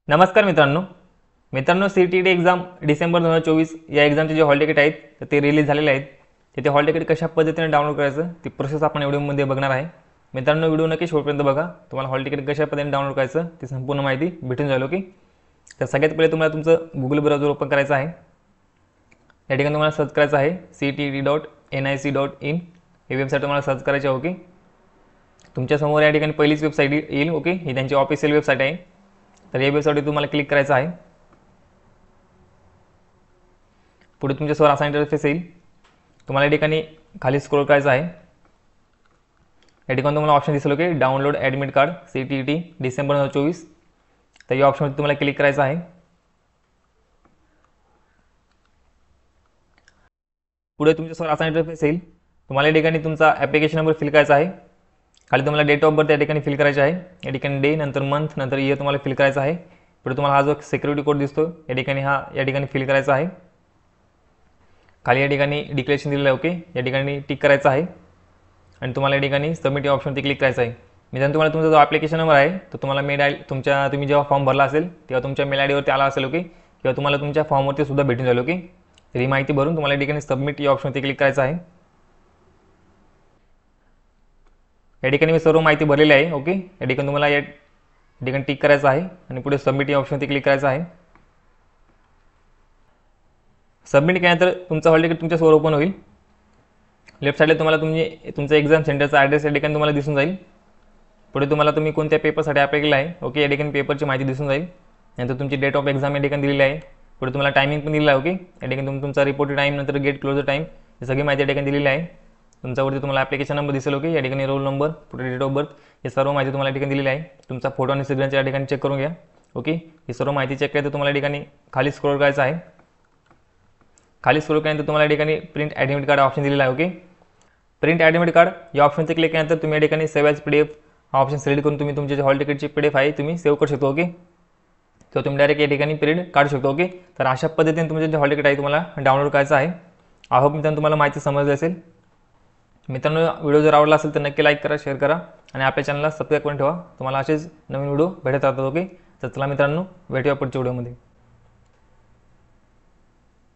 नमस्कार मित्रांनो CTET exam December 2024 या एक्झामचे जे हॉल तिकीट आहेत तर ते रिलीज झालेले आहेत। ते हॉल तिकीट कशा पद्धतीने डाउनलोड करायचं ती प्रोसेस आपण व्हिडिओमध्ये बघणार आहे। मित्रांनो व्हिडिओ नक्की शेवटपर्यंत बघा, तुम्हाला हॉल तिकीट कशा पद्धतीने डाउनलोड करायचं ती संपूर्ण माहिती भेटून जाईल। ओके, तर सगळ्यात पहिले तुम्हाला तुमचं गुगल ब्राउझर ओपन करायचं आहे। या ठिकाणी तुम्हाला सर्च करायचं आहे ctet.nic.in ही वेबसाईट तुम्हाला सर्च करायची आहे। ओके, तुमच्यासमोर या ठिकाणी पहिलीच वेबसाईट येईल। ओके, ही त्यांची ऑफिशियल वेबसाईट आहे। तर या वेबसाईटवर तुम्हाला क्लिक करायचं आहे। पुढे तुमच्यासमोर असा इंटरफेस येईल। तुम्हाला या ठिकाणी खाली स्क्रॉल करायचं आहे। या ठिकाणी तुम्हाला ऑप्शन दिसेल की download admit card CTET December 2024। तर या ऑप्शनवर तुम्हाला क्लिक करायचं आहे। पुढे तुमच्यासमोर असा इंटरफेस येईल। तुम्हाला या ठिकाणी तुमचा ॲप्लिकेशन नंबर फिल करायचा आहे। खाली तुम्हाला डेट ऑफ बर्थ या ठिकाणी फिल करायचे आहे। या ठिकाणी डे, नंतर मंथ, नंतर इयर तुम्हाला फिल करायचा आहे। पुढे तुम्हाला हा जो सिक्युरिटी कोड दिसतो या ठिकाणी फिल करायचा आहे। खाली या ठिकाणी डिक्लेरेशन दिलेलं आहे। ओके, या ठिकाणी टिक करायचं आहे आणि तुम्हाला या ठिकाणी सबमिट या ऑप्शनवरती क्लिक करायचं आहे। मित्रांनो तुम्हाला तुमचा जो ॲप्लिकेशन नंबर आहे तो तुम्हाला तुम्ही जेव्हा फॉर्म भरला असेल तेव्हा तुमच्या मेल आयडीवरती आला असेल। ओके, किंवा तुम्हाला तुमच्या फॉर्मवरती सुद्धा भेटून जाईल। ओके, तर ही माहिती भरून तुम्हाला या ठिकाणी सबमिट या ऑप्शनवरती क्लिक करायचं आहे। या ठिकाणी मी सर्व माहिती भरलेली आहे। ओके, या ठिकाणी तुम्हाला या ठिकाणी टिक करायचं आहे आणि पुढे सबमिट या ऑप्शनवरती क्लिक करायचं आहे। सबमिट केल्यानंतर तुमचा हॉल तिकीट तुमच्यासमोर ओपन होईल। लेफ्ट साईडला तुम्हाला तुमचा एक्झाम सेंटरचा ॲड्रेस या ठिकाणी तुम्हाला दिसून जाईल। पुढे तुम्ही कोणत्या पेपरसाठी अप्लाय केला आहे। ओके, या ठिकाणी पेपरची माहिती दिसून जाईल। नंतर तुमची डेट ऑफ एक्झाम या ठिकाणी दिलेली आहे। पुढे तुम्हाला टायमिंग पण दिलेला आहे। ओके, या ठिकाणी तुमचा रिपोर्टेड टाईम, नंतर गेट क्लोजर टाईम ही सगळी माहिती या ठिकाणी दिलेली आहे। तुमच्यावरती तुम्हाला ॲप्लिकेशन नंबर दिसेल। ओके, या ठिकाणी रोल नंबर, पुढे डेट ऑफ बर्थ हे सर्व माहिती तुम्हाला या ठिकाणी दिलेली आहे। तुमचा फोटो आणि सिग्नेचर या ठिकाणी चेक करून घ्या। ओके, ही सर्व माहिती चेक केली तर तुम्हाला या ठिकाणी खाली स्क्रोल करायचं आहे। खाली स्क्रोल केल्यानंतर तुम्हाला या ठिकाणी प्रिंट ॲडमिट कार्ड ऑप्शन दिलेला आहे। ओके, प्रिंट ॲडमिट कार्ड या ऑप्शनचे क्लिक केल्यानंतर तुम्ही या ठिकाणी सेव्ह ॲज PDF हा ऑप्शन सिलेक्ट करून तुम्ही तुमचे जे हॉल तिकीटची PDF आहे तुम्ही सेव्ह करू शकतो। ओके, किंवा तुम्ही डायरेक्ट या ठिकाणी प्रिंट काढू शकतो। ओके, तर अशा पद्धतीने तुमचे जे हॉल तिकीट आहे तुम्हाला डाउनलोड करायचं आहे। आय होप मित्रांनो तुम्हाला माहिती समजली असेल। मित्रांनो व्हिडिओ जर आवडला असेल तर नक्की लाईक करा, शेअर करा आणि आपल्या चॅनलला सबस्क्राईब करून ठेवा। तुम्हाला असेच नवीन व्हिडिओ भेटत राहतात। ओके, तर चला मित्रांनो भेटूया पुढच्या व्हिडिओमध्ये।